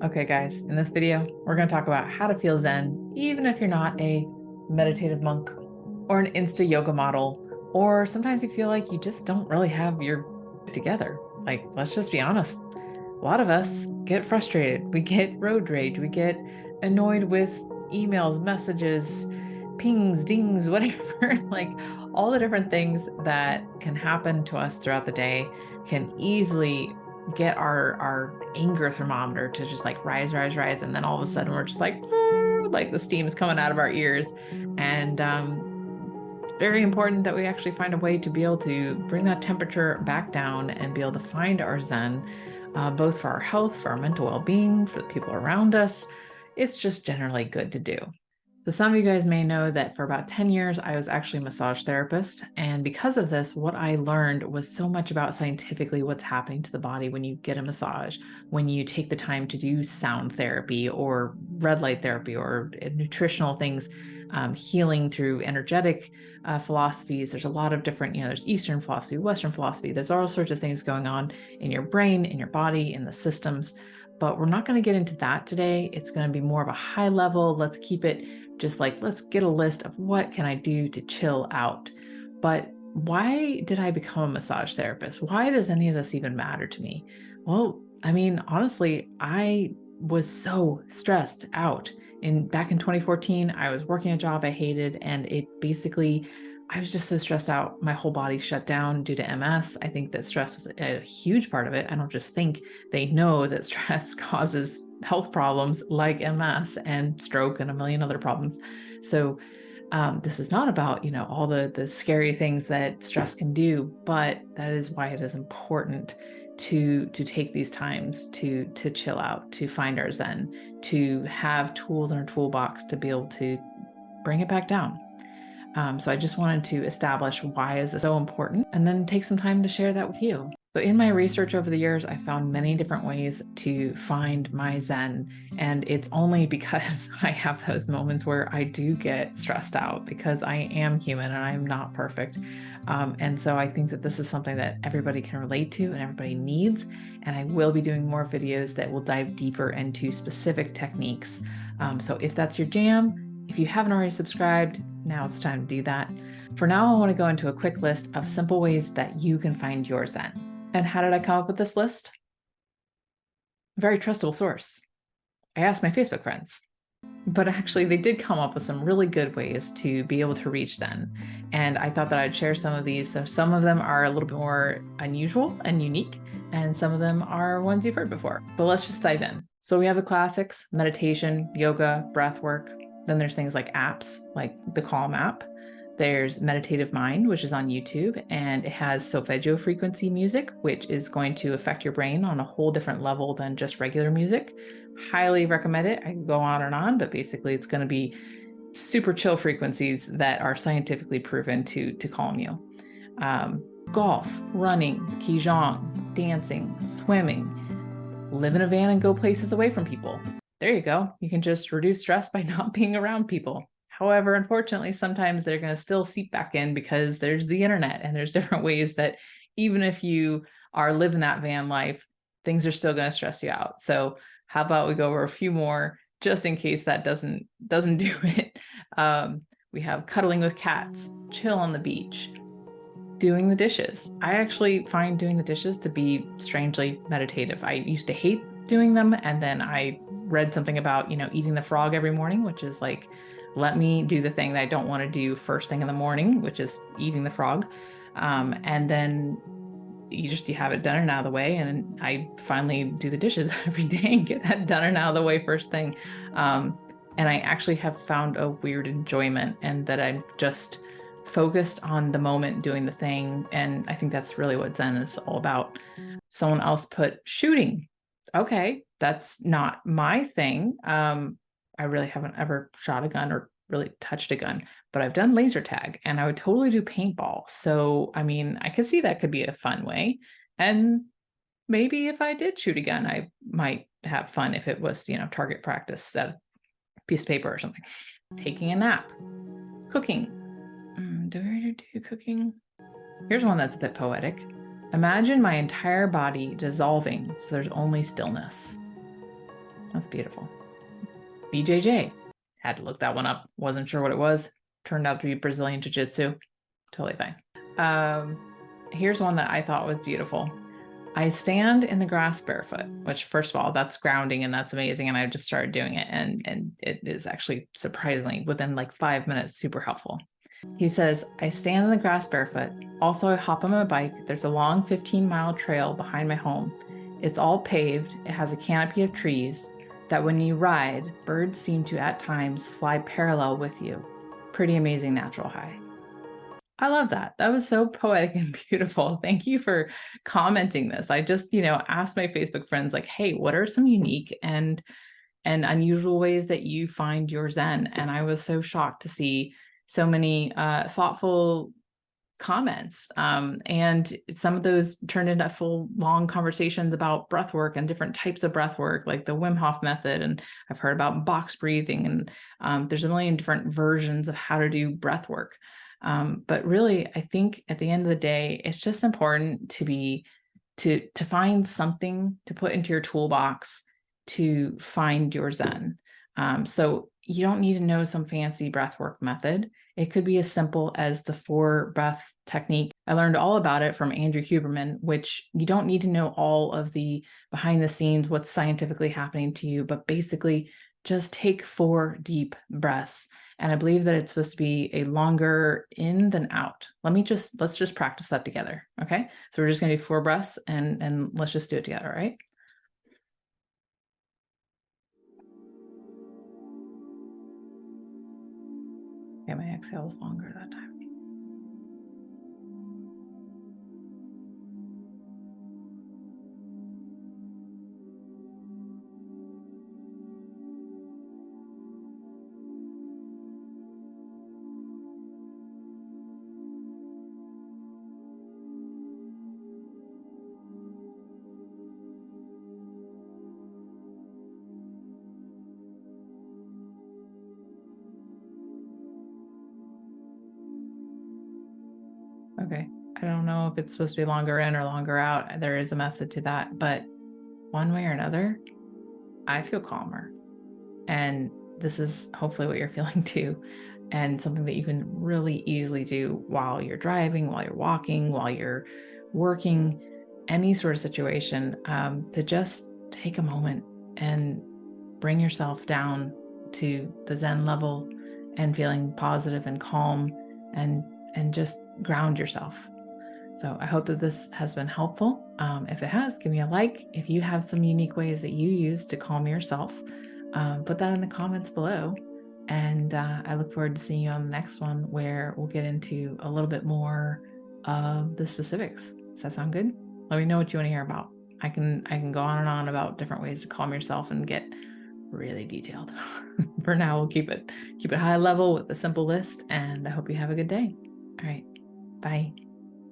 Okay, guys, in this video, we're going to talk about how to feel Zen, even if you're not a meditative monk or an Insta yoga model, or sometimes you feel like you just don't really have your together. Like, let's just be honest. A lot of us get frustrated. We get road rage. We get annoyed with emails, messages, pings, dings, whatever. Like all the different things that can happen to us throughout the day can easily get our anger thermometer to just like rise, and then all of a sudden we're just like the steam is coming out of our ears. And it's very important that we actually find a way to be able to bring that temperature back down and be able to find our Zen, both for our health, for our mental well-being, for the people around us. It's just generally good to do. So some of you guys may know that for about 10 years, I was actually a massage therapist. And because of this, what I learned was so much about scientifically what's happening to the body when you get a massage, when you take the time to do sound therapy or red light therapy or nutritional things, healing through energetic philosophies. There's a lot of different, there's Eastern philosophy, Western philosophy. There's all sorts of things going on in your brain, in your body, in the systems. But we're not going to get into that today. It's going to be more of a high level. Let's keep it just like, let's get a list of what can I do to chill out. But why did I become a massage therapist? Why does any of this even matter to me? Well, I mean, honestly, I was so stressed out. Back in 2014, I was working a job I hated, and I was just so stressed out. My whole body shut down due to MS. I think that stress was a huge part of it. I don't just think, they know that stress causes health problems like MS and stroke and a million other problems. So this is not about, all the scary things that stress can do, but that is why it is important to take these times to chill out, to find our Zen, to have tools in our toolbox to be able to bring it back down. So I just wanted to establish why is this so important, and then take some time to share that with you. So in my research over the years, I found many different ways to find my Zen. And it's only because I have those moments where I do get stressed out, because I am human and I'm not perfect. And so I think that this is something that everybody can relate to and everybody needs. And I will be doing more videos that will dive deeper into specific techniques. So if that's your jam, if you haven't already subscribed, now it's time to do that. For now, I want to go into a quick list of simple ways that you can find your Zen. And how did I come up with this list? A very trustable source. I asked my Facebook friends, but actually they did come up with some really good ways to be able to reach Zen. And I thought that I'd share some of these. So some of them are a little bit more unusual and unique, and some of them are ones you've heard before. But let's just dive in. So we have the classics: meditation, yoga, breath work. Then there's things like apps, like the Calm app. There's Meditative Mind, which is on YouTube, and it has solfeggio frequency music, which is going to affect your brain on a whole different level than just regular music. Highly recommend it. I can go on and on, but basically it's going to be super chill frequencies that are scientifically proven to calm you. Golf, running, qigong, dancing, swimming, live in a van and go places away from people. There you go. You can just reduce stress by not being around people. However, unfortunately, sometimes they're going to still seep back in because there's the internet, and there's different ways that even if you are living that van life, things are still going to stress you out. So how about we go over a few more just in case that doesn't do it. We have cuddling with cats, chill on the beach, doing the dishes. I actually find doing the dishes to be strangely meditative. I used to hate doing them, and then I read something about, eating the frog every morning, which is like, let me do the thing that I don't want to do first thing in the morning, which is eating the frog. And then you have it done and out of the way. And I finally do the dishes every day and get that done and out of the way first thing. And I actually have found a weird enjoyment, and that I'm just focused on the moment doing the thing. And I think that's really what Zen is all about. Someone else put shooting. Okay, that's not my thing. I really haven't ever shot a gun or really touched a gun, but I've done laser tag, and I would totally do paintball. So, I mean, I could see that could be a fun way. And maybe if I did shoot a gun, I might have fun if it was, target practice at a piece of paper or something. Taking a nap, cooking. Do I do cooking? Here's one that's a bit poetic. Imagine my entire body dissolving so there's only stillness. That's beautiful. BJJ. Had to look that one up. Wasn't sure what it was. Turned out to be Brazilian Jiu-Jitsu. Totally fine. Here's one that I thought was beautiful. I stand in the grass barefoot, which first of all, that's grounding and that's amazing. And I just started doing it and it is actually surprisingly within like 5 minutes, super helpful. He says, I stand in the grass barefoot. Also, I hop on my bike. There's a long 15-mile trail behind my home. It's all paved. It has a canopy of trees that when you ride, birds seem to at times fly parallel with you. Pretty amazing natural high. I love that. That was so poetic and beautiful. Thank you for commenting this. I just, asked my Facebook friends like, hey, what are some unique and unusual ways that you find your Zen? And I was so shocked to see so many thoughtful comments. And some of those turned into full long conversations about breath work and different types of breath work, like the Wim Hof method. And I've heard about box breathing, and there's a million different versions of how to do breath work. But really, I think at the end of the day, it's just important to find something to put into your toolbox to find your Zen. So you don't need to know some fancy breathwork method. It could be as simple as the 4 breath technique. I learned all about it from Andrew Huberman, which you don't need to know all of the behind the scenes, what's scientifically happening to you, but basically just take 4 deep breaths. And I believe that it's supposed to be a longer in than out. Let's just practice that together. Okay. So we're just going to do 4 breaths and let's just do it together. Right. Okay. My exhale was longer that time. Okay. I don't know if it's supposed to be longer in or longer out. There is a method to that, but one way or another, I feel calmer. And this is hopefully what you're feeling too. And something that you can really easily do while you're driving, while you're walking, while you're working, any sort of situation, to just take a moment and bring yourself down to the Zen level and feeling positive and calm and just ground yourself. So I hope that this has been helpful. If it has, give me a like. If you have some unique ways that you use to calm yourself, put that in the comments below. And I look forward to seeing you on the next one where we'll get into a little bit more of the specifics. Does that sound good? Let me know what you want to hear about. I can go on and on about different ways to calm yourself and get really detailed. For now, we'll keep it high level with a simple list, and I hope you have a good day. All right. Bye.